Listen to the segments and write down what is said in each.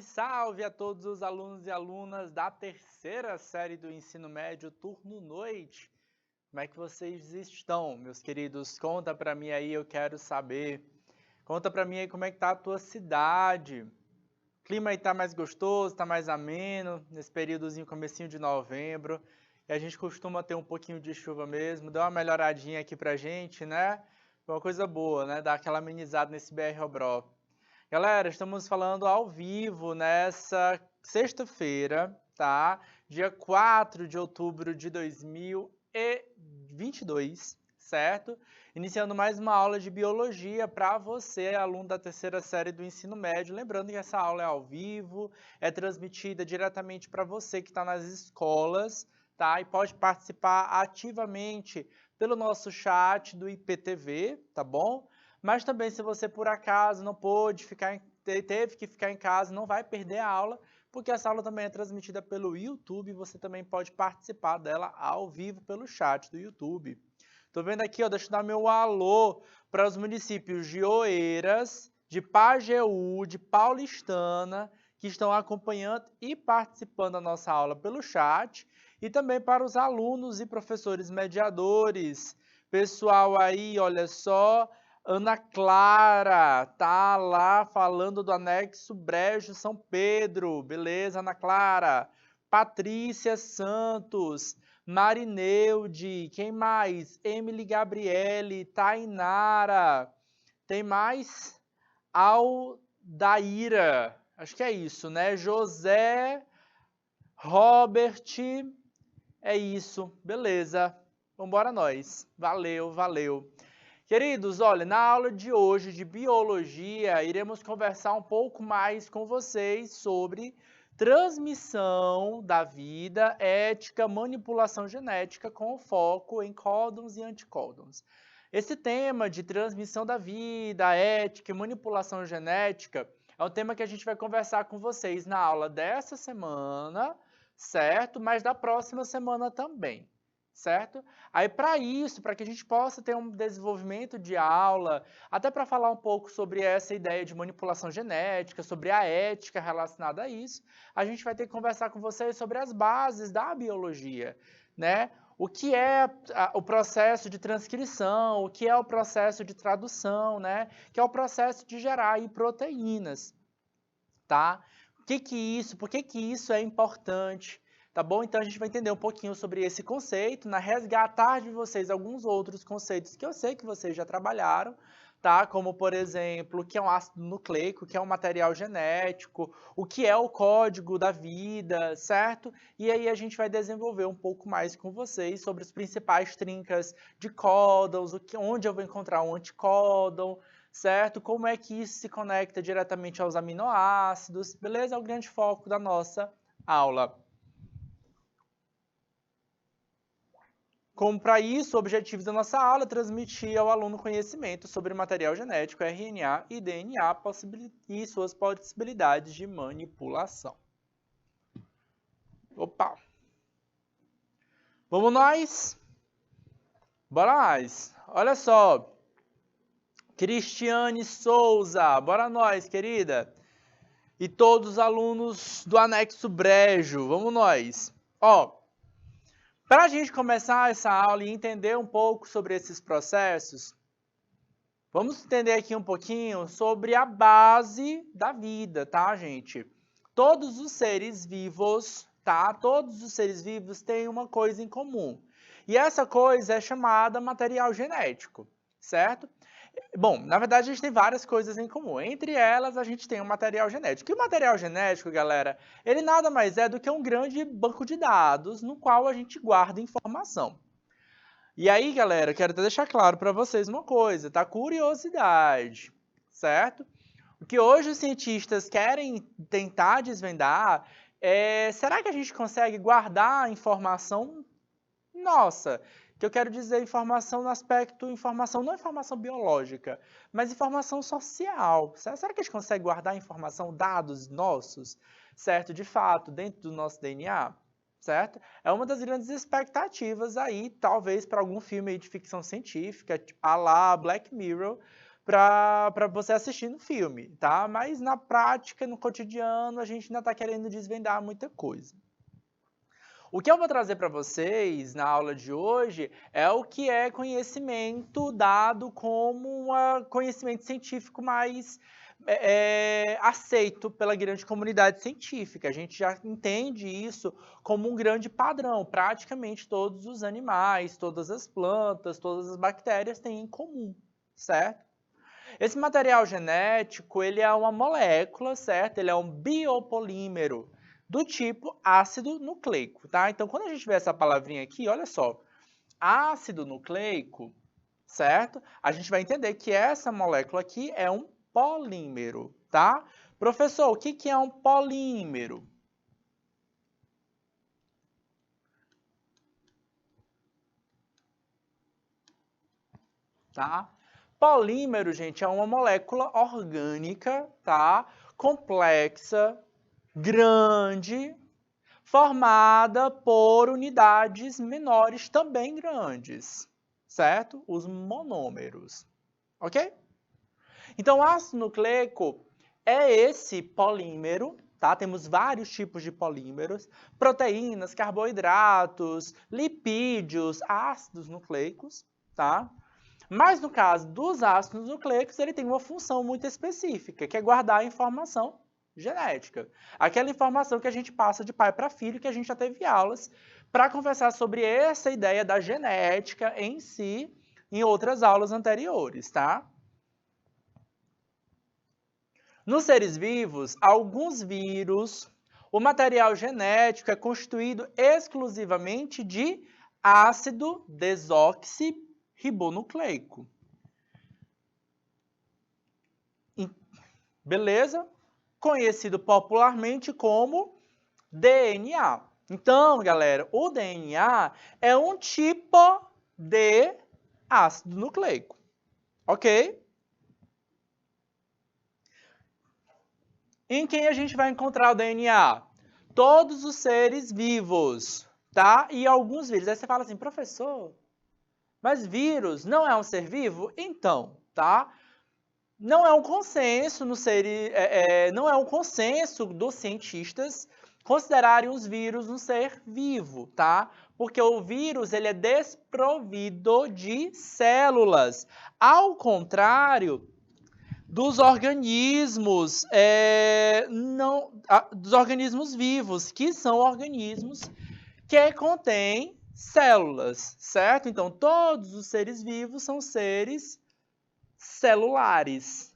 salve a todos os alunos e alunas da terceira série do ensino médio turno noite. Como é que vocês estão, meus queridos? Conta pra mim aí, eu quero saber. Conta pra mim aí como é que tá a tua cidade. O clima aí tá mais gostoso, tá mais ameno, nesse períodozinho, comecinho de novembro. E a gente costuma ter um pouquinho de chuva mesmo, dá uma melhoradinha aqui pra gente, né? Uma coisa boa, né? Dar aquela amenizada nesse BR Obró. Galera, estamos falando ao vivo nessa sexta-feira, tá? Dia 4 de outubro de 2022, certo? Iniciando mais uma aula de biologia para você, aluno da terceira série do ensino médio. Lembrando que essa aula é ao vivo, é transmitida diretamente para você que está nas escolas, tá? E pode participar ativamente pelo nosso chat do IPTV, tá bom? Mas também, se você por acaso não pôde teve que ficar em casa, não vai perder a aula, porque essa aula também é transmitida pelo YouTube, você também pode participar dela ao vivo pelo chat do YouTube. Tô vendo aqui, ó, deixa eu dar meu alô para os municípios de Oeiras, de Pajeú, de Paulistana, que estão acompanhando e participando da nossa aula pelo chat, e também para os alunos e professores mediadores. Pessoal aí, olha só, Ana Clara, tá lá falando do anexo Brejo São Pedro. Beleza, Ana Clara? Patrícia Santos, Marineude, quem mais? Emily Gabriele, Tainara. Tem mais? Aldaíra. Acho que é isso, né? José, Robert. É isso. Beleza. Vambora nós. Valeu, valeu. Queridos, olha, na aula de hoje de biologia, iremos conversar um pouco mais com vocês sobre transmissão da vida, ética, manipulação genética com foco em códons e anticódons. Esse tema de transmissão da vida, ética e manipulação genética é um tema que a gente vai conversar com vocês na aula dessa semana, certo? Mas da próxima semana também. Certo? Aí para isso, para que a gente possa ter um desenvolvimento de aula, até para falar um pouco sobre essa ideia de manipulação genética, sobre a ética relacionada a isso, a gente vai ter que conversar com vocês sobre as bases da biologia, né? O que é o processo de transcrição, o que é o processo de tradução, né? Que é o processo de gerar aí proteínas, tá? Por que que isso é importante? Tá bom? Então a gente vai entender um pouquinho sobre esse conceito, resgatar de vocês alguns outros conceitos que eu sei que vocês já trabalharam, tá? Como, por exemplo, o que é um ácido nucleico, o que é um material genético, o que é o código da vida, certo? E aí a gente vai desenvolver um pouco mais com vocês sobre os principais trincas de códons, onde eu vou encontrar um anticódon, certo? Como é que isso se conecta diretamente aos aminoácidos, beleza? É o grande foco da nossa aula. Como para isso, o objetivo da nossa aula é transmitir ao aluno conhecimento sobre material genético, RNA e DNA e suas possibilidades de manipulação. Opa! Vamos nós? Bora nós! Olha só! Cristiane Souza, bora nós, querida! E todos os alunos do anexo Brejo, vamos nós! Ó, para a gente começar essa aula e entender um pouco sobre esses processos, vamos entender aqui um pouquinho sobre a base da vida, tá, gente? Todos os seres vivos, tá? Todos os seres vivos têm uma coisa em comum. E essa coisa é chamada material genético, certo? Bom, na verdade a gente tem várias coisas em comum. Entre elas, a gente tem o material genético. E o material genético, galera, ele nada mais é do que um grande banco de dados no qual a gente guarda informação. E aí, galera, quero até deixar claro para vocês uma coisa, tá? Curiosidade, certo? O que hoje os cientistas querem tentar desvendar é, será que a gente consegue guardar a informação nossa? Que eu quero dizer informação no aspecto, informação, não informação biológica, mas informação social. Será que a gente consegue guardar informação, dados nossos, certo? De fato, dentro do nosso DNA, certo? É uma das grandes expectativas aí, talvez para algum filme aí de ficção científica, a lá Black Mirror, para você assistir no filme, tá? Mas na prática, no cotidiano, a gente ainda está querendo desvendar muita coisa. O que eu vou trazer para vocês na aula de hoje é o que é conhecimento dado como um conhecimento científico mais aceito pela grande comunidade científica. A gente já entende isso como um grande padrão. Praticamente todos os animais, todas as plantas, todas as bactérias têm em comum, certo? Esse material genético, ele é uma molécula, certo? Ele é um biopolímero do tipo ácido nucleico, tá? Então, quando a gente vê essa palavrinha aqui, olha só, ácido nucleico, certo? A gente vai entender que essa molécula aqui é um polímero, tá? Professor, o que é um polímero? Tá? Polímero, gente, é uma molécula orgânica, tá? Complexa, grande, formada por unidades menores também grandes, certo? Os monômeros, ok? Então, o ácido nucleico é esse polímero, tá? Temos vários tipos de polímeros, proteínas, carboidratos, lipídios, ácidos nucleicos, tá? Mas no caso dos ácidos nucleicos, ele tem uma função muito específica, que é guardar a informação genética. Aquela informação que a gente passa de pai para filho, que a gente já teve aulas para conversar sobre essa ideia da genética em si em outras aulas anteriores, tá? Nos seres vivos, alguns vírus, o material genético é constituído exclusivamente de ácido desoxirribonucleico. Beleza? Conhecido popularmente como DNA. Então, galera, o DNA é um tipo de ácido nucleico, ok? Em quem a gente vai encontrar o DNA? Todos os seres vivos, tá? E alguns vírus. Aí você fala assim, professor, mas vírus não é um ser vivo? Então, tá? Não é um consenso no ser, não é um consenso dos cientistas considerarem os vírus um ser vivo, tá? Porque o vírus ele é desprovido de células, ao contrário dos organismos dos organismos vivos, que são organismos que contêm células, certo? Então todos os seres vivos são seres celulares,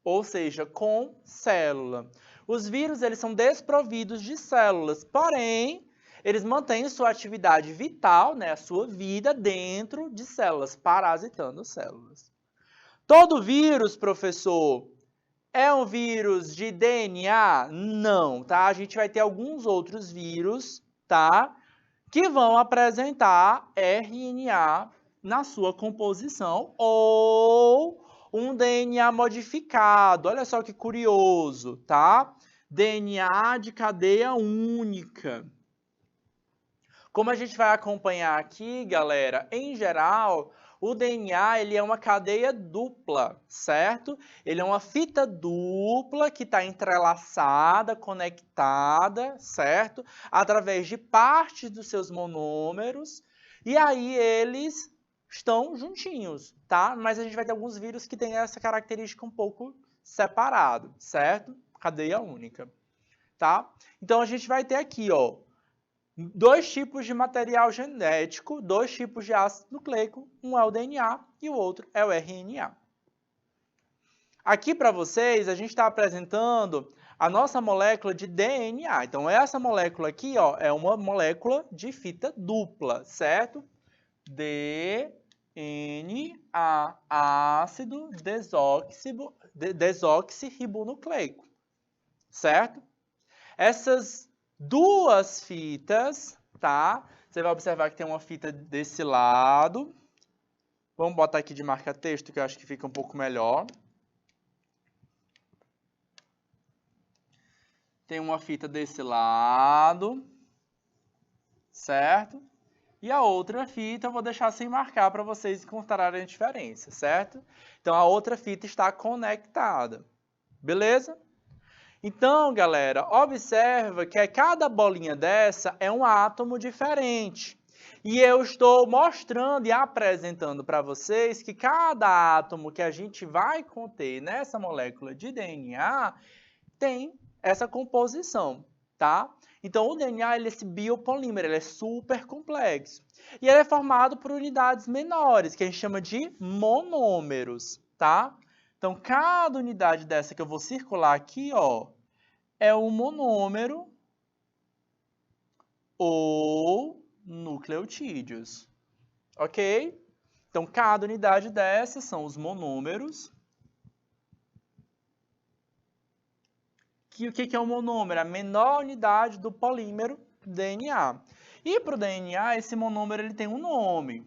ou seja, com célula. Os vírus eles são desprovidos de células, porém, eles mantêm sua atividade vital, né, a sua vida dentro de células, parasitando células. Todo vírus, professor, é um vírus de DNA? Não, tá? A gente vai ter alguns outros vírus, tá? Que vão apresentar RNA na sua composição ou um DNA modificado. Olha só que curioso, tá? DNA de cadeia única. Como a gente vai acompanhar aqui, galera, em geral, o DNA ele é uma cadeia dupla, certo? Ele é uma fita dupla que está entrelaçada, conectada, certo? Através de partes dos seus monômeros. E aí eles estão juntinhos, tá? Mas a gente vai ter alguns vírus que têm essa característica um pouco separado, certo? Cadeia única, tá? Então a gente vai ter aqui, ó, dois tipos de material genético, dois tipos de ácido nucleico, um é o DNA e o outro é o RNA. Aqui para vocês, a gente está apresentando a nossa molécula de DNA. Então, essa molécula aqui ó, é uma molécula de fita dupla, certo? DNA, ácido desoxirribonucleico, certo? Essas duas fitas, tá? Você vai observar que tem uma fita desse lado. Vamos botar aqui de marca-texto, que eu acho que fica um pouco melhor. Tem uma fita desse lado, certo? e a outra fita eu vou deixar sem marcar para vocês encontrarem a diferença, certo? Então, a outra fita está conectada, beleza? Então, galera, observa que cada bolinha dessa é um átomo diferente. E eu estou mostrando e apresentando para vocês que cada átomo que a gente vai conter nessa molécula de DNA tem essa composição, tá? Então, o DNA ele é esse biopolímero, ele é super complexo. E ele é formado por unidades menores, que a gente chama de monômeros, tá? Então, cada unidade dessa que eu vou circular aqui, ó, é um monômero ou nucleotídeos, ok? Então, cada unidade dessas são os monômeros. O que é um monômero? A menor unidade do polímero DNA. E para o DNA, esse monômero ele tem um nome.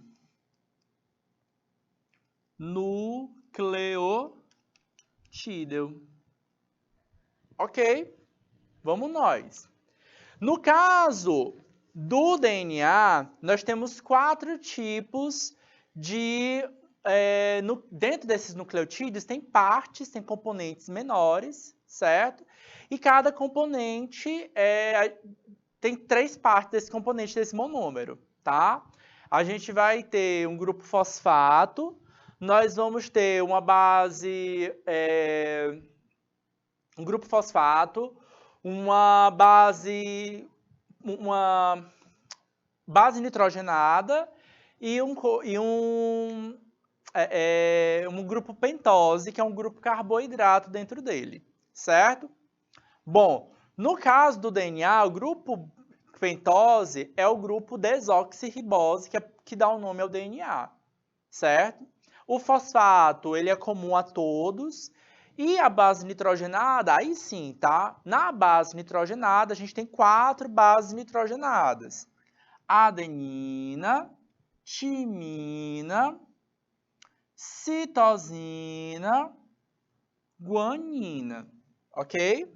Nucleotídeo. Ok? Vamos nós. No caso do DNA, nós temos 4 tipos de... dentro desses nucleotídeos tem partes, tem componentes menores, certo? E cada componente tem 3 partes desse componente desse monômero, tá? A gente vai ter um grupo fosfato, nós vamos ter uma base, um grupo fosfato, uma base nitrogenada e um grupo pentose, que é um grupo carboidrato dentro dele, certo? Bom, no caso do DNA, o grupo pentose é o grupo desoxirribose, que dá o nome ao DNA, certo? O fosfato, ele é comum a todos. E a base nitrogenada, aí sim, tá? Na base nitrogenada, a gente tem 4 bases nitrogenadas. Adenina, timina, citosina, guanina, ok?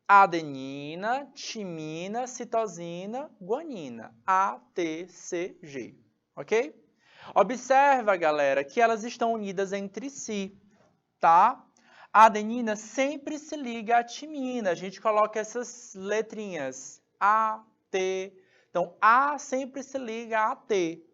Adenina, timina, citosina, guanina, ATCG, ok? Observa, galera, que elas estão unidas entre si, tá? A adenina sempre se liga à timina. A gente coloca essas letrinhas A, T. Então, A sempre se liga a T.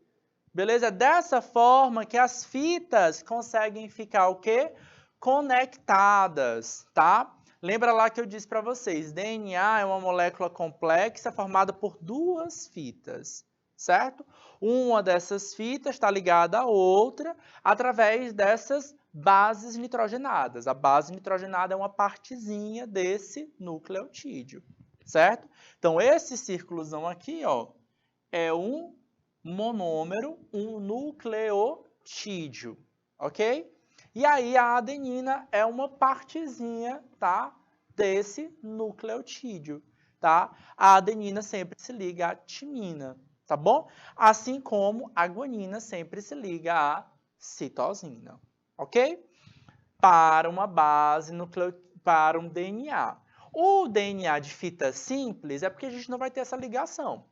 Beleza? Dessa forma que as fitas conseguem ficar o quê? Conectadas, tá? Lembra lá que eu disse para vocês, DNA é uma molécula complexa formada por 2 fitas, certo? Uma dessas fitas está ligada à outra através dessas bases nitrogenadas. A base nitrogenada é uma partezinha desse nucleotídeo, certo? Então, esse círculozão aqui, ó, é um monômero, um nucleotídeo, ok? E aí a adenina é uma partezinha, tá, desse nucleotídeo, tá? A adenina sempre se liga à timina, tá bom? Assim como a guanina sempre se liga à citosina, ok? Para uma base para um DNA. O DNA de fita simples é porque a gente não vai ter essa ligação,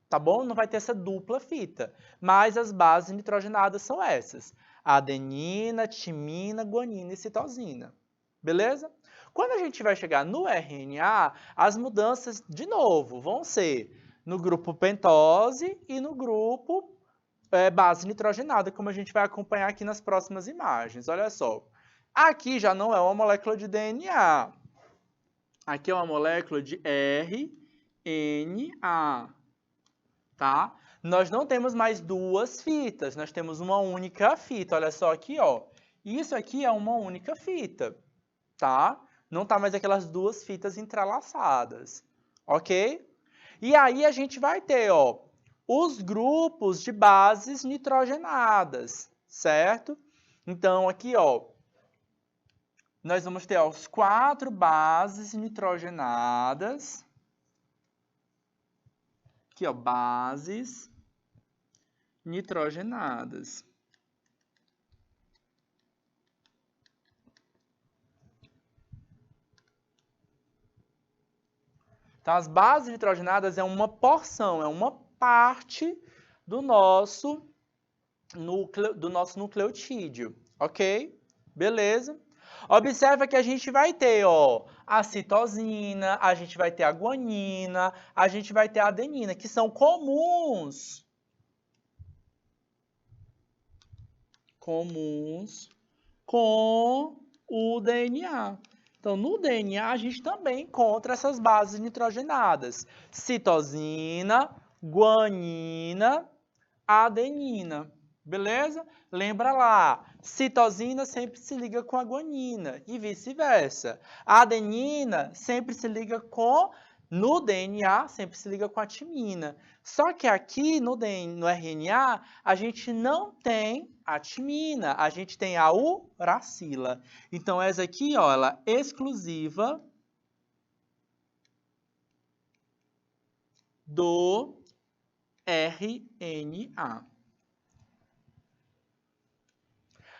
tá bom? Não vai ter essa dupla fita, mas as bases nitrogenadas são essas: adenina, timina, guanina e citosina, beleza? Quando a gente vai chegar no RNA, as mudanças, de novo, vão ser no grupo pentose e no grupo base nitrogenada, como a gente vai acompanhar aqui nas próximas imagens. Olha só, aqui já não é uma molécula de DNA, aqui é uma molécula de RNA. Tá? Nós não temos mais 2 fitas, nós temos uma única fita. Olha só aqui, ó. Isso aqui é uma única fita, tá? Não tá mais aquelas 2 fitas entrelaçadas, ok? E aí a gente vai ter, ó, os grupos de bases nitrogenadas, certo? Então aqui, ó, nós vamos ter ó, os 4 bases nitrogenadas. Aqui, ó, bases nitrogenadas. Então, as bases nitrogenadas é uma porção, é uma parte do nosso nucleotídeo, ok? Beleza? Observa que a gente vai ter, ó, a citosina, a gente vai ter a guanina, a gente vai ter a adenina, que são comuns com o DNA. Então, no DNA, a gente também encontra essas bases nitrogenadas. Citosina, guanina, adenina. Beleza? Lembra lá, citosina sempre se liga com a guanina e vice-versa. A adenina sempre se liga no DNA, sempre se liga com a timina. Só que aqui no RNA, a gente não tem a timina, a gente tem a uracila. Então, essa aqui, ó, ela é exclusiva do RNA.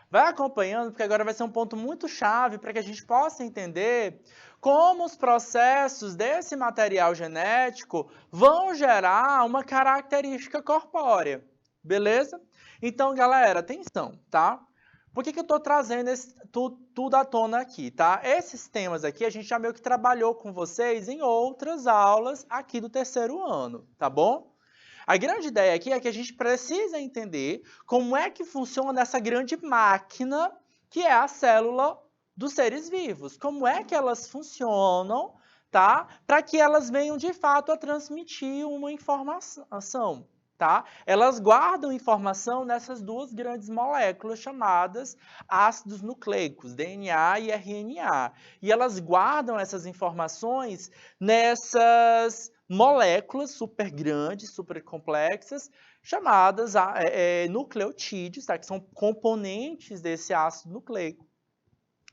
Vai acompanhando, porque agora vai ser um ponto muito chave para que a gente possa entender como os processos desse material genético vão gerar uma característica corpórea, beleza? Então, galera, atenção, tá? Por que eu estou trazendo tudo à tona aqui, tá? Esses temas aqui a gente já meio que trabalhou com vocês em outras aulas aqui do terceiro ano, tá bom? A grande ideia aqui é que a gente precisa entender como é que funciona essa grande máquina que é a célula dos seres vivos. Como é que elas funcionam, tá? Para que elas venham de fato a transmitir uma informação, tá? Elas guardam informação nessas duas grandes moléculas chamadas ácidos nucleicos, DNA e RNA. E elas guardam essas informações nessas moléculas super grandes, super complexas, chamadas nucleotídeos, tá? Que são componentes desse ácido nucleico.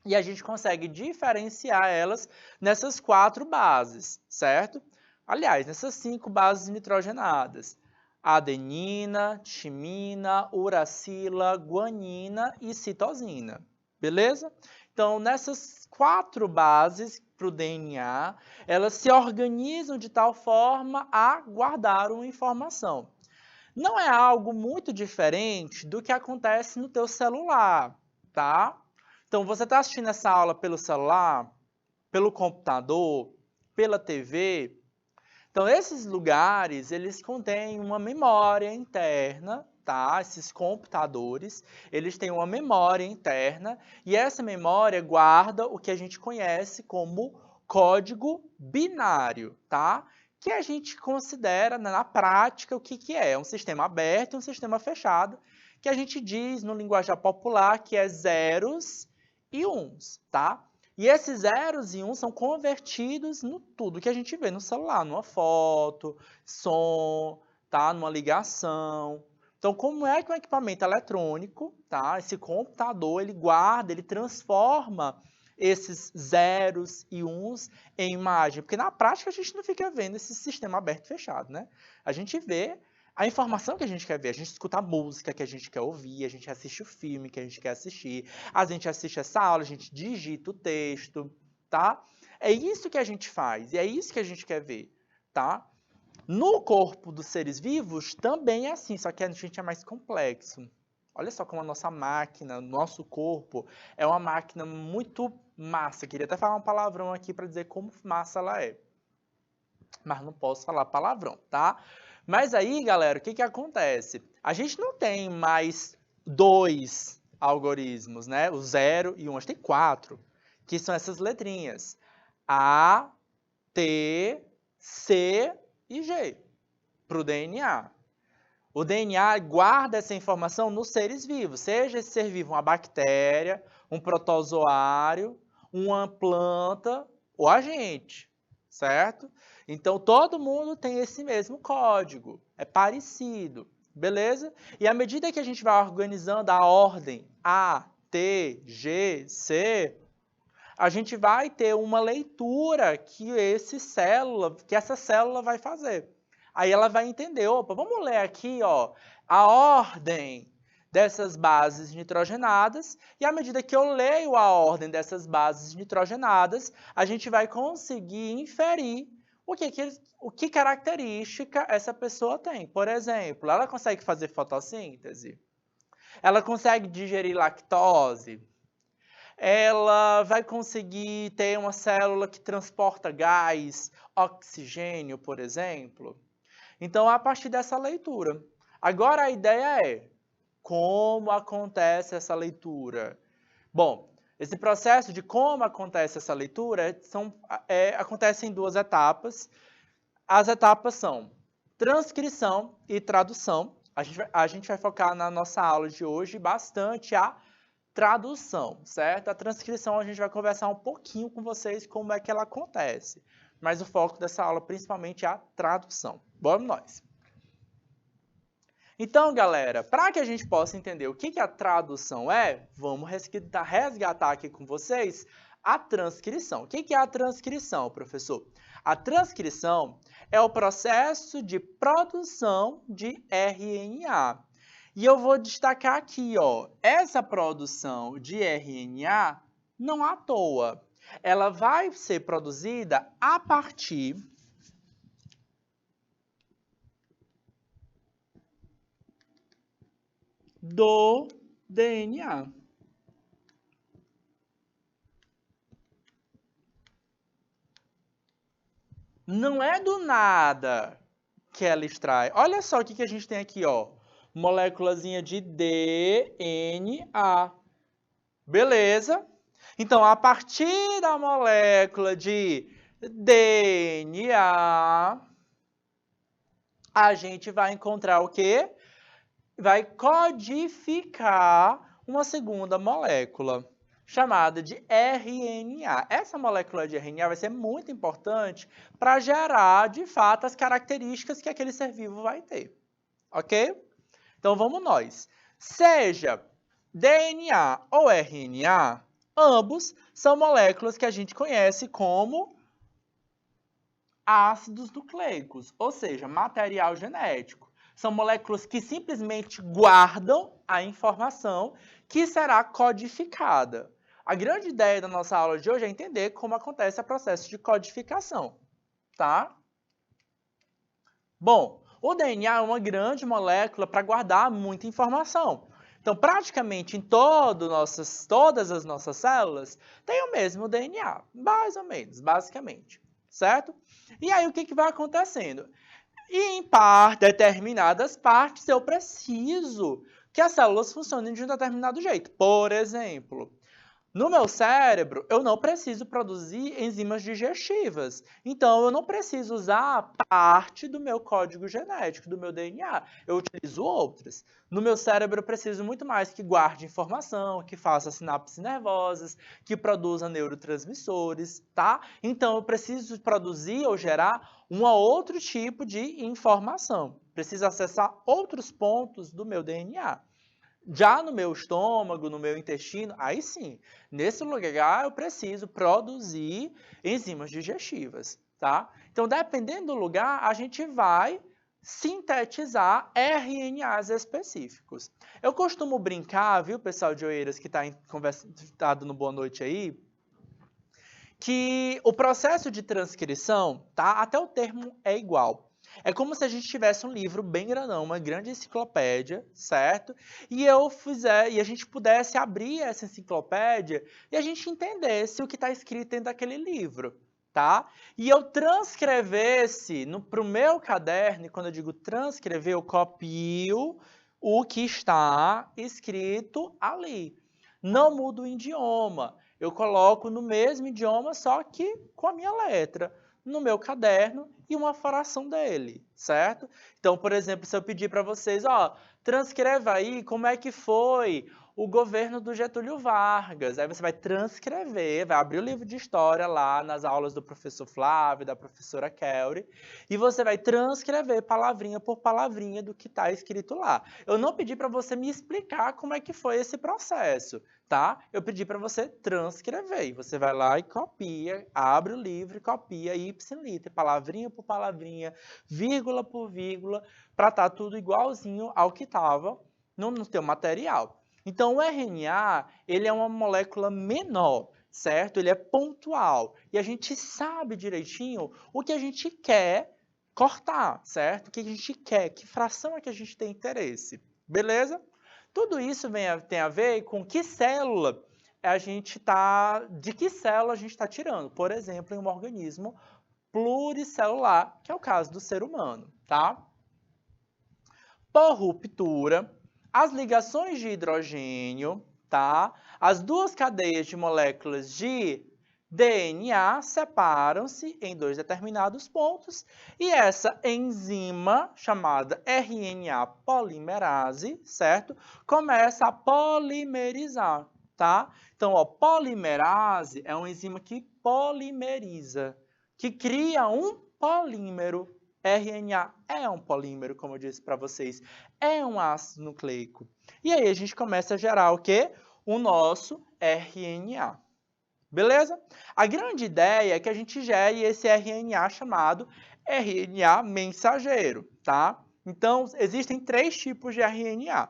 E a gente consegue diferenciar elas nessas 4 bases, certo? Aliás, nessas 5 bases nitrogenadas. Adenina, timina, uracila, guanina e citosina. Beleza? Então, nessas 4 bases para o DNA, elas se organizam de tal forma a guardar uma informação. Não é algo muito diferente do que acontece no teu celular, tá? Então, você está assistindo essa aula pelo celular, pelo computador, pela TV. Então, esses lugares, eles contêm uma memória interna, tá? Esses computadores, eles têm uma memória interna e essa memória guarda o que a gente conhece como código binário, tá? Que a gente considera, na prática, o que é? É um sistema aberto e um sistema fechado, que a gente diz no linguajar popular que é zeros e uns, tá? E esses zeros e uns são convertidos no tudo que a gente vê no celular, numa foto, som, tá? Numa ligação. Então, como é que um equipamento eletrônico, tá? Esse computador, ele guarda, ele transforma esses zeros e uns em imagem? Porque na prática a gente não fica vendo esse sistema aberto e fechado, né? A gente vê a informação que a gente quer ver, a gente escuta a música que a gente quer ouvir, a gente assiste o filme que a gente quer assistir, a gente assiste essa aula, a gente digita o texto, tá? É isso que a gente faz e é isso que a gente quer ver, tá? No corpo dos seres vivos também é assim, só que a gente é mais complexo. Olha só como a nossa máquina, o nosso corpo, é uma máquina muito massa. Queria até falar um palavrão aqui para dizer como massa ela é. Mas não posso falar palavrão, tá? Mas aí, galera, o que acontece? A gente não tem mais 2 algoritmos, né? O 0 e 1, a gente tem 4, que são essas letrinhas. A, T, C e G, para o DNA. O DNA guarda essa informação nos seres vivos, seja esse ser vivo uma bactéria, um protozoário, uma planta ou a gente, certo? Então, todo mundo tem esse mesmo código, é parecido, beleza? E à medida que a gente vai organizando a ordem A, T, G, C, a gente vai ter uma leitura que essa célula vai fazer. Aí ela vai entender, opa, vamos ler aqui, ó, a ordem dessas bases nitrogenadas, e à medida que eu leio a ordem dessas bases nitrogenadas, a gente vai conseguir inferir o que característica essa pessoa tem. Por exemplo, ela consegue fazer fotossíntese? Ela consegue digerir lactose? Ela vai conseguir ter uma célula que transporta gás, oxigênio, por exemplo? Então, a partir dessa leitura. Agora, a ideia é como acontece essa leitura. Bom, esse processo de como acontece essa leitura acontece em 2 etapas. As etapas são transcrição e tradução. A gente vai focar na nossa aula de hoje bastante a tradução, certo? A transcrição a gente vai conversar um pouquinho com vocês como é que ela acontece. Mas o foco dessa aula principalmente é a tradução. Vamos nós! Então, galera, para que a gente possa entender o que a tradução é, vamos resgatar aqui com vocês a transcrição. O que é a transcrição, professor? A transcrição é o processo de produção de RNA. E eu vou destacar aqui, ó, essa produção de RNA não à toa. Ela vai ser produzida a partir do DNA. Não é do nada que ela extrai. Olha só o que a gente tem aqui, ó. Moléculazinha de DNA. Beleza? Então, a partir da molécula de DNA, a gente vai encontrar o quê? Vai codificar uma segunda molécula, chamada de RNA. Essa molécula de RNA vai ser muito importante para gerar, de fato, as características que aquele ser vivo vai ter. Ok? Então, vamos nós. Seja DNA ou RNA, ambos são moléculas que a gente conhece como ácidos nucleicos, ou seja, material genético. São moléculas que simplesmente guardam a informação que será codificada. A grande ideia da nossa aula de hoje é entender como acontece o processo de codificação, tá? Bom, o DNA é uma grande molécula para guardar muita informação. Então, praticamente em todas as nossas células tem o mesmo DNA, mais ou menos, basicamente, certo? E aí, o que vai acontecendo? E em determinadas partes, eu preciso que as células funcionem de um determinado jeito. Por exemplo, no meu cérebro, eu não preciso produzir enzimas digestivas. Então, eu não preciso usar parte do meu código genético, do meu DNA. Eu utilizo outras. No meu cérebro, eu preciso muito mais que guarde informação, que faça sinapses nervosas, que produza neurotransmissores, tá? Então, eu preciso produzir ou gerar um outro tipo de informação. Preciso acessar outros pontos do meu DNA. Já no meu estômago, no meu intestino, aí sim, nesse lugar eu preciso produzir enzimas digestivas, tá? Então, dependendo do lugar, a gente vai sintetizar RNAs específicos. Eu costumo brincar, viu, pessoal de Oeiras que está dando boa noite aí, que o processo de transcrição, tá? Até o termo é igual. É como se a gente tivesse um livro bem grandão, uma grande enciclopédia, certo? E a gente pudesse abrir essa enciclopédia e a gente entendesse o que está escrito dentro daquele livro, tá? E eu transcrevesse para o meu caderno, e quando eu digo transcrever, eu copio o que está escrito ali. Não mudo o idioma. Eu coloco no mesmo idioma, só que com a minha letra, no meu caderno e uma fração dele, certo? Então, por exemplo, se eu pedir para vocês, ó, transcreva aí como é que foi o governo do Getúlio Vargas. Aí você vai transcrever, vai abrir o livro de história lá nas aulas do professor Flávio, da professora Kelly, e você vai transcrever palavrinha por palavrinha do que está escrito lá. Eu não pedi para você me explicar como é que foi esse processo, tá? Eu pedi para você transcrever. E você vai lá e copia, abre o livro e copia ipsiliter, palavrinha por palavrinha, vírgula por vírgula, para estar tudo igualzinho ao que estava no teu material. Então, o RNA, ele é uma molécula menor. certo? Ele é pontual. E a gente sabe direitinho o que a gente quer cortar, certo? O que a gente quer, que fração é que a gente tem interesse. Beleza? Tudo isso tem a ver com que célula de que célula a gente está tirando. Por exemplo, em um organismo pluricelular, que é o caso do ser humano, tá? Por ruptura, as ligações de hidrogênio, tá? As duas cadeias de moléculas de DNA separam-se em dois determinados pontos e essa enzima, chamada RNA polimerase, certo? Começa a polimerizar, tá? Então, ó, polimerase é uma enzima que polimeriza, que cria um polímero. RNA é um polímero, como eu disse para vocês, é um ácido nucleico. E aí a gente começa a gerar o quê? O nosso RNA. Beleza? A grande ideia é que a gente gere esse RNA chamado RNA mensageiro, tá? Então, existem 3 tipos de RNA: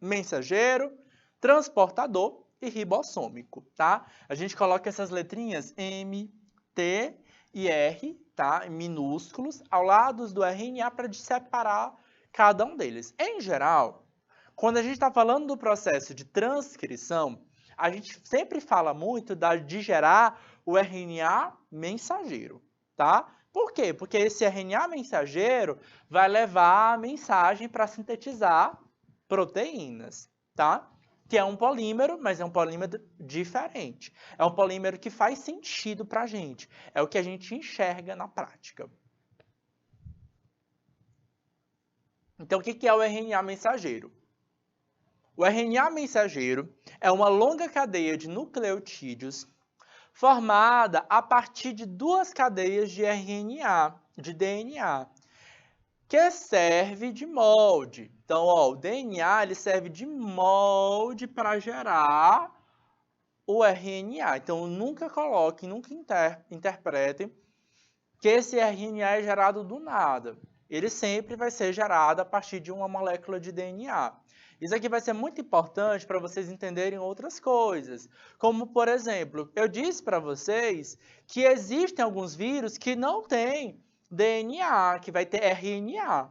mensageiro, transportador e ribossômico, tá? A gente coloca essas letrinhas M, T e R, tá? Em minúsculos, ao lado do RNA para separar cada um deles. Em geral, quando a gente está falando do processo de transcrição, a gente sempre fala muito de gerar o RNA mensageiro, tá? Por quê? Porque esse RNA mensageiro vai levar a mensagem para sintetizar proteínas, tá? Que é um polímero, mas é um polímero diferente. É um polímero que faz sentido para a gente. É o que a gente enxerga na prática. Então, o que é o RNA mensageiro? O RNA mensageiro é uma longa cadeia de nucleotídeos formada a partir de 2 cadeias de RNA, de DNA, que serve de molde. Então, ó, o DNA ele serve de molde para gerar o RNA. Então, nunca coloquem, nunca interpretem que esse RNA é gerado do nada. Ele sempre vai ser gerado a partir de uma molécula de DNA. Isso aqui vai ser muito importante para vocês entenderem outras coisas. Como, por exemplo, eu disse para vocês que existem alguns vírus que não têm DNA, que vai ter RNA.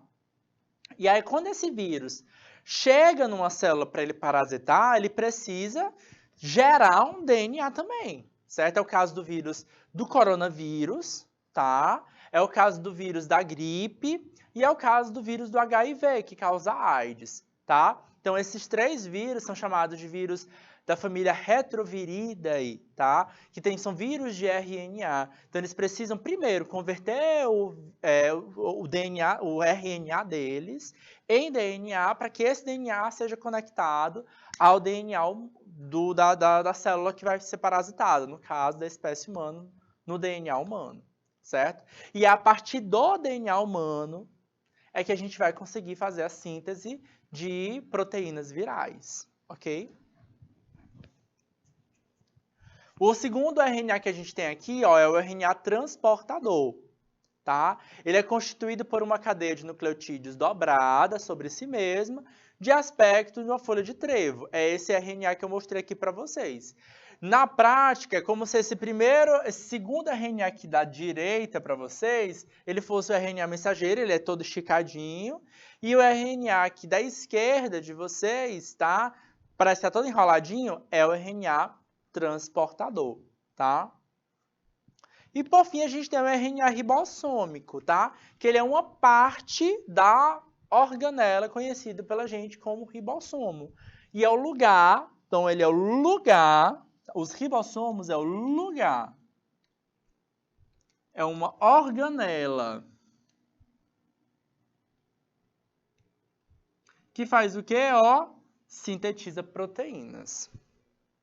E aí, quando esse vírus chega numa célula para ele parasitar, ele precisa gerar um DNA também, certo? É o caso do vírus do coronavírus, tá? É o caso do vírus da gripe e é o caso do vírus do HIV, que causa AIDS, tá? Então, esses 3 vírus são chamados de vírus da família Retroviridae, tá? São vírus de RNA. Então, eles precisam, primeiro, converter o DNA, o RNA deles em DNA para que esse DNA seja conectado ao DNA da célula que vai ser parasitada, no caso da espécie humana, no DNA humano, certo? E a partir do DNA humano é que a gente vai conseguir fazer a síntese de proteínas virais, ok? O segundo RNA que a gente tem aqui, ó, é o RNA transportador, tá? Ele é constituído por uma cadeia de nucleotídeos dobrada sobre si mesma, de aspecto de uma folha de trevo. É esse RNA que eu mostrei aqui para vocês. Na prática, é como se esse segundo RNA aqui da direita para vocês, ele fosse o RNA mensageiro, ele é todo esticadinho, e o RNA aqui da esquerda de vocês, tá? Parece que tá todo enroladinho, é o RNA transportador, tá? E por fim a gente tem o RNA ribossômico, tá? Que ele é uma parte da organela conhecida pela gente como ribossomo. E é o lugar, então ele é o lugar, os ribossomos é o lugar. É uma organela que faz o quê? Ó, sintetiza proteínas,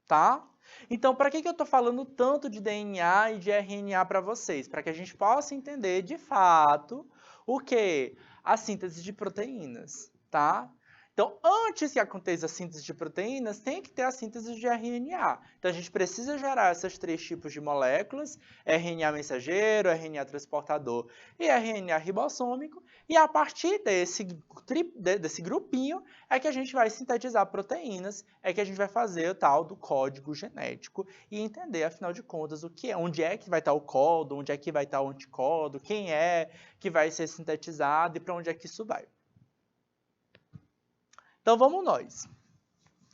tá? Então, para que eu estou falando tanto de DNA e de RNA para vocês? Para que a gente possa entender, de fato, o que? A síntese de proteínas, tá? Então, antes que aconteça a síntese de proteínas, tem que ter a síntese de RNA. Então, a gente precisa gerar esses 3 tipos de moléculas, RNA mensageiro, RNA transportador e RNA ribossômico, e a partir desse grupinho é que a gente vai sintetizar proteínas, é que a gente vai fazer o tal do código genético e entender, afinal de contas, o que é, onde é que vai estar o códon, onde é que vai estar o anticódon, quem é que vai ser sintetizado e para onde é que isso vai. Então, vamos nós.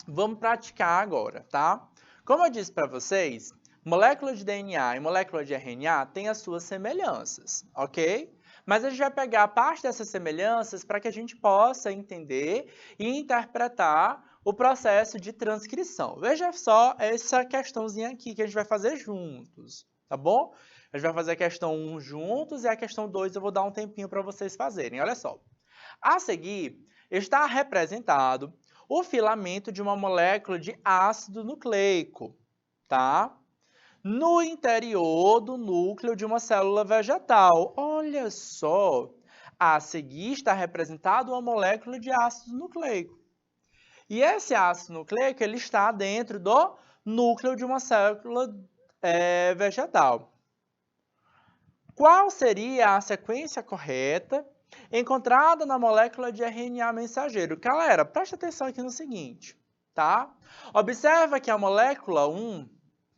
Vamos praticar agora, tá? Como eu disse para vocês, molécula de DNA e molécula de RNA têm as suas semelhanças, ok? Mas a gente vai pegar parte dessas semelhanças para que a gente possa entender e interpretar o processo de transcrição. Veja só essa questãozinha aqui que a gente vai fazer juntos, tá bom? A gente vai fazer a questão 1 juntos e a questão 2 eu vou dar um tempinho para vocês fazerem. Olha só. A seguir, está representado o filamento de uma molécula de ácido nucleico, tá? No interior do núcleo de uma célula vegetal. Olha só, a seguir está representado uma molécula de ácido nucleico. E esse ácido nucleico ele está dentro do núcleo de uma célula vegetal. Qual seria a sequência correta encontrada na molécula de RNA mensageiro? Galera, preste atenção aqui no seguinte, tá? Observa que a molécula 1,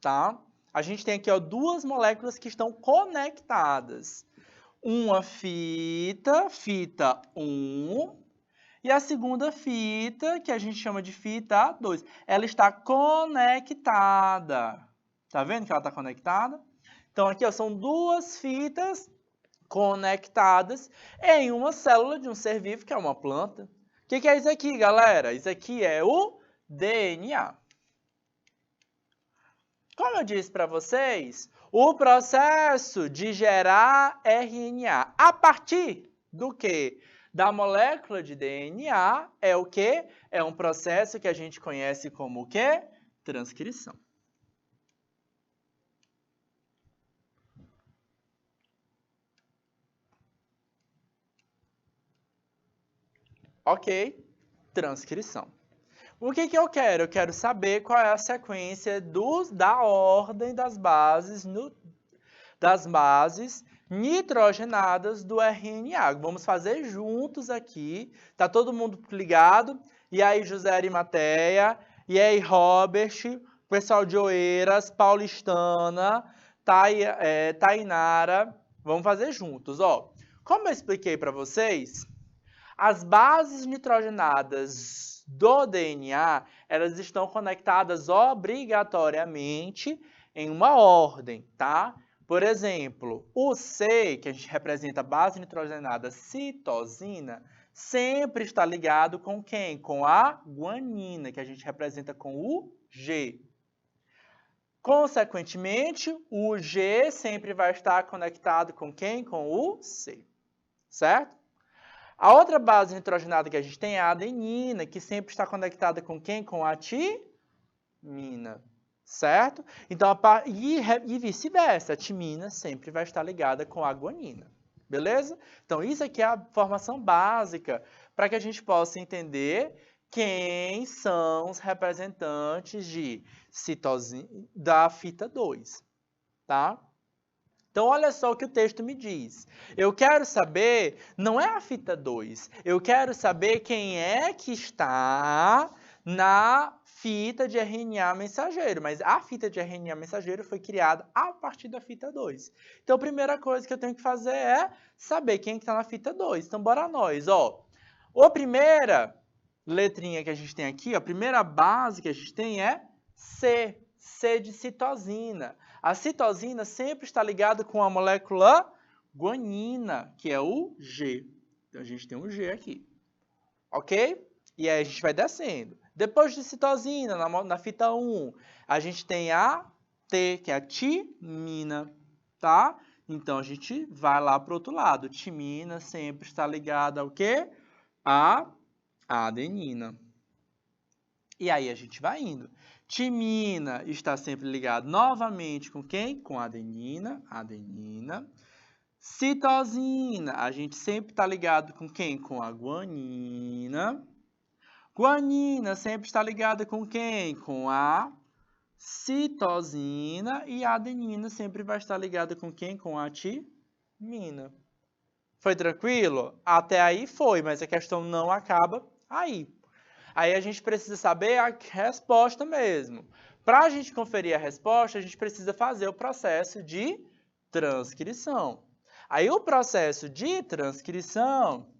tá? A gente tem aqui, ó, 2 moléculas que estão conectadas. Uma fita 1, e a segunda fita, que a gente chama de fita 2. Ela está conectada. Tá vendo que ela está conectada? Então, aqui ó, são 2 fitas conectadas em uma célula de um ser vivo, que é uma planta. O que é isso aqui, galera? Isso aqui é o DNA. Como eu disse para vocês, o processo de gerar RNA a partir do quê? Da molécula de DNA é o quê? É um processo que a gente conhece como o quê? Transcrição. Ok, transcrição. O que eu quero? Eu quero saber qual é a sequência da ordem das bases, nitrogenadas do RNA. Vamos fazer juntos aqui. Tá todo mundo ligado? E aí, José Arimateia? E aí, Robert? Pessoal de Oeiras, Paulistana, Tainara. Vamos fazer juntos, ó. Como eu expliquei para vocês, as bases nitrogenadas do DNA, elas estão conectadas obrigatoriamente em uma ordem, tá? Por exemplo, o C, que a gente representa a base nitrogenada citosina, sempre está ligado com quem? Com a guanina, que a gente representa com o G. Consequentemente, o G sempre vai estar conectado com quem? Com o C, certo? A outra base nitrogenada que a gente tem é a adenina, que sempre está conectada com quem? Com a timina, certo? Então, e vice-versa, a timina sempre vai estar ligada com a guanina, beleza? Então, isso aqui é a formação básica para que a gente possa entender quem são os representantes de citosina da fita 2, tá? Então, olha só o que o texto me diz. Eu quero saber, não é a fita 2, eu quero saber quem é que está na fita de RNA mensageiro, mas a fita de RNA mensageiro foi criada a partir da fita 2. Então, a primeira coisa que eu tenho que fazer é saber quem está na fita 2. Então, bora nós, ó. A primeira letrinha que a gente tem aqui, a primeira base que a gente tem é C, C de citosina. A citosina sempre está ligada com a molécula guanina, que é o G. Então, a gente tem um G aqui. Ok? E aí a gente vai descendo. Depois de citosina, na fita 1, a gente tem a T, que é a timina. Tá? Então, a gente vai lá para o outro lado. Timina sempre está ligada ao quê? A adenina. E aí a gente vai indo. Timina está sempre ligado novamente com quem? Com adenina, adenina. Citosina, a gente sempre está ligado com quem? Com a guanina. Guanina sempre está ligada com quem? Com a citosina. E a adenina sempre vai estar ligada com quem? Com a timina. Foi tranquilo? Até aí foi, mas a questão não acaba aí. Aí a gente precisa saber a resposta mesmo. Para a gente conferir a resposta, a gente precisa fazer o processo de transcrição. Aí o processo de transcrição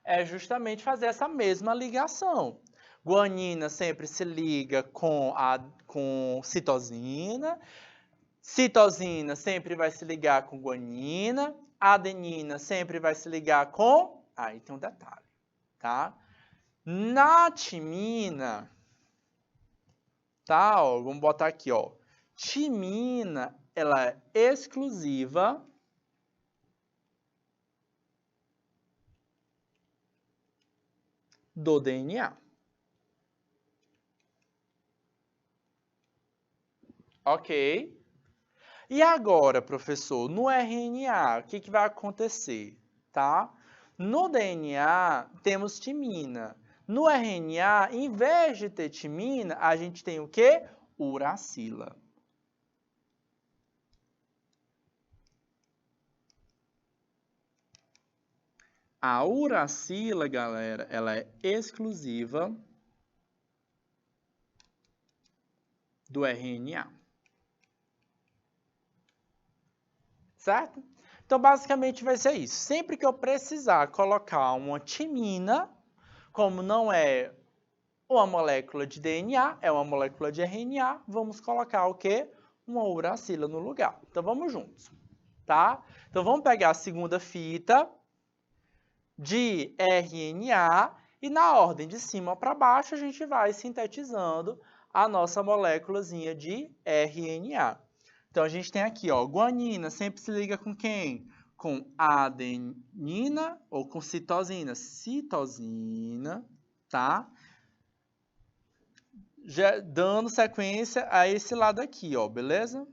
é justamente fazer essa mesma ligação. Guanina sempre se liga com citosina, citosina sempre vai se ligar com guanina, adenina sempre vai se ligar com... Aí tem um detalhe, tá? Na timina, tá? Ó, vamos botar aqui, ó. Timina, ela é exclusiva do DNA. Ok? E agora, professor, no RNA, o que vai acontecer, tá? No DNA, temos timina. No RNA, em vez de ter timina, a gente tem o quê? Uracila. A uracila, galera, ela é exclusiva do RNA. Certo? Então, basicamente, vai ser isso. Sempre que eu precisar colocar uma timina, como não é uma molécula de DNA, é uma molécula de RNA, vamos colocar o quê? Uma uracila no lugar. Então, vamos juntos, tá? Então, vamos pegar a segunda fita de RNA e na ordem de cima para baixo a gente vai sintetizando a nossa moléculazinha de RNA. Então, a gente tem aqui, ó, guanina sempre se liga com quem? Com adenina ou com citosina? Citosina, tá? Já dando sequência a esse lado aqui, ó, beleza?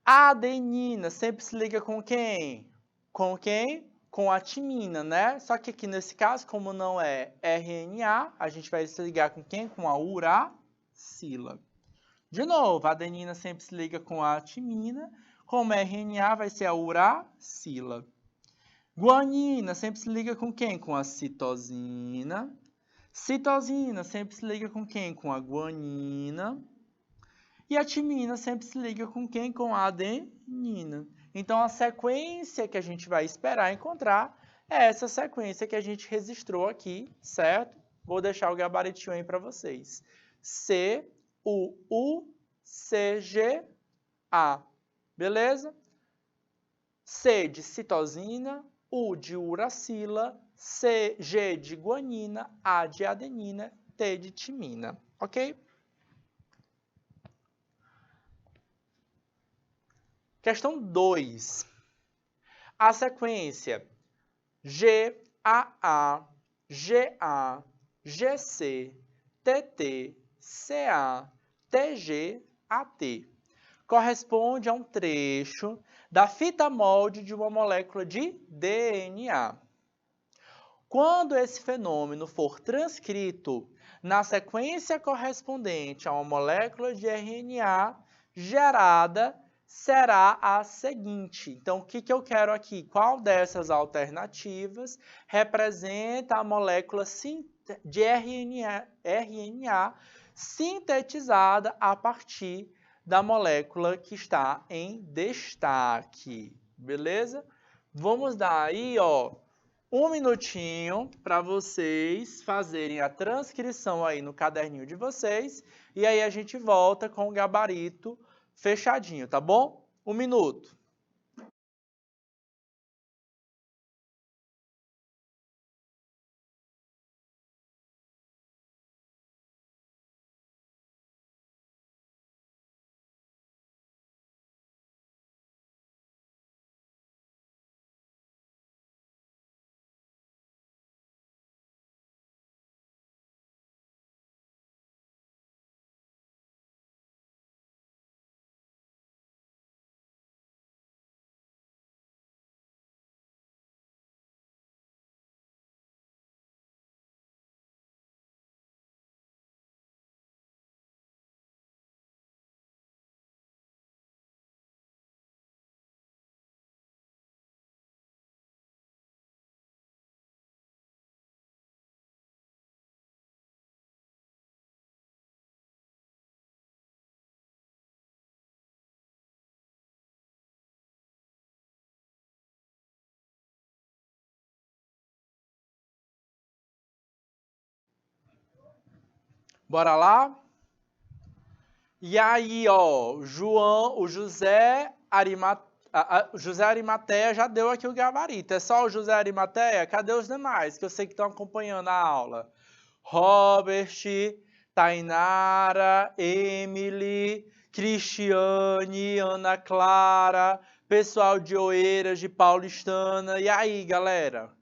A adenina sempre se liga com quem? Com quem? Com a timina, né? Só que aqui nesse caso, como não é RNA, a gente vai se ligar com quem? Com a uracila. De novo, a adenina sempre se liga com a timina. Como é RNA, vai ser a uracila. Guanina sempre se liga com quem? Com a citosina. Citosina sempre se liga com quem? Com a guanina. E a timina sempre se liga com quem? Com a adenina. Então, a sequência que a gente vai esperar encontrar é essa sequência que a gente registrou aqui, certo? Vou deixar o gabaritinho aí para vocês. C, U, U, C, G, A. Beleza? C de citosina, U de uracila, C, G de guanina, A de adenina, T de timina. Ok? Questão 2. A sequência GAA, GA, GC, TT, CA, TG, AT corresponde a um trecho da fita molde de uma molécula de DNA. Quando esse fenômeno for transcrito na sequência correspondente a uma molécula de RNA gerada, será a seguinte. Então, o que eu quero aqui? Qual dessas alternativas representa a molécula de RNA sintetizada a partir da molécula que está em destaque? Beleza? Vamos dar aí, ó, um minutinho para vocês fazerem a transcrição aí no caderninho de vocês e aí a gente volta com o gabarito fechadinho, tá bom? 1 minuto. Bora lá? E aí, ó, o José Arimateia já deu aqui o gabarito. É só o José Arimateia? Cadê os demais? Que eu sei que estão acompanhando a aula. Robert, Tainara, Emily, Cristiane, Ana Clara, pessoal de Oeiras, de Paulistana. E aí, galera?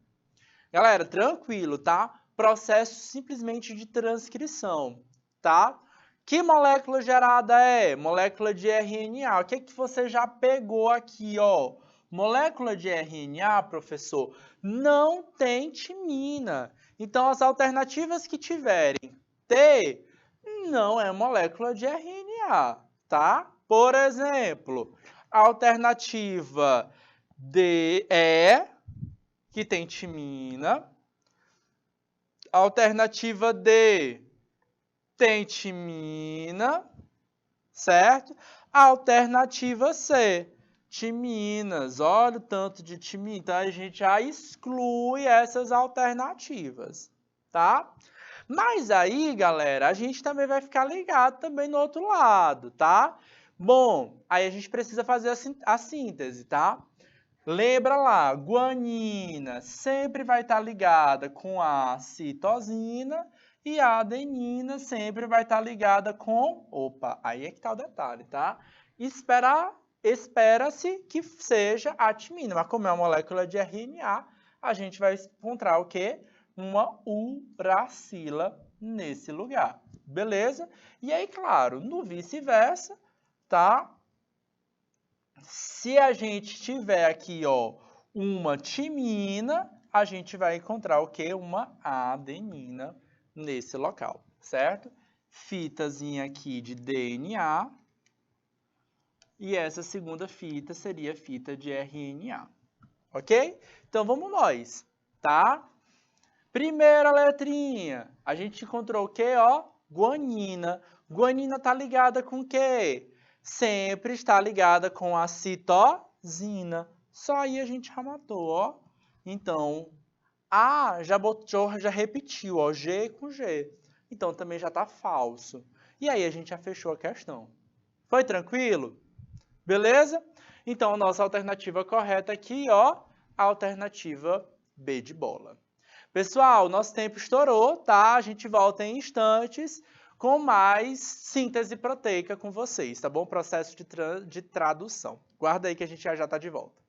Galera, tranquilo, tá? Processo simplesmente de transcrição, tá? Que molécula gerada é? Molécula de RNA. O que que você já pegou aqui, ó? Molécula de RNA, professor, não tem timina. Então, as alternativas que tiverem T, não é molécula de RNA, tá? Por exemplo, a alternativa D é que tem timina. Alternativa D tem timina, certo? Alternativa C, timinas. Olha o tanto de timina. Então, a gente já exclui essas alternativas, tá? Mas aí, galera, a gente também vai ficar ligado também no outro lado, tá? Bom, aí a gente precisa fazer a síntese, tá? Lembra lá, guanina sempre vai estar ligada com a citosina e a adenina sempre vai estar ligada com... Opa, aí é que está o detalhe, tá? Espera-se que seja a timina, mas como é uma molécula de RNA, a gente vai encontrar o quê? Uma uracila nesse lugar, beleza? E aí, claro, no vice-versa, tá? Se a gente tiver aqui, ó, uma timina, a gente vai encontrar o quê? Uma adenina nesse local, certo? Fitazinha aqui de DNA. E essa segunda fita seria fita de RNA, ok? Então, vamos nós, tá? Primeira letrinha, a gente encontrou o quê, ó? Guanina. Guanina tá ligada com o quê? Sempre está ligada com a citosina. Só aí a gente já matou, ó. Então, A já repetiu, ó, G com G. Então, também já está falso. E aí a gente já fechou a questão. Foi tranquilo? Beleza? Então, a nossa alternativa correta aqui, ó, a alternativa B de bola. Pessoal, nosso tempo estourou, tá? A gente volta em instantes com mais síntese proteica com vocês, tá bom? Processo de tradução. Guarda aí que a gente já está de volta.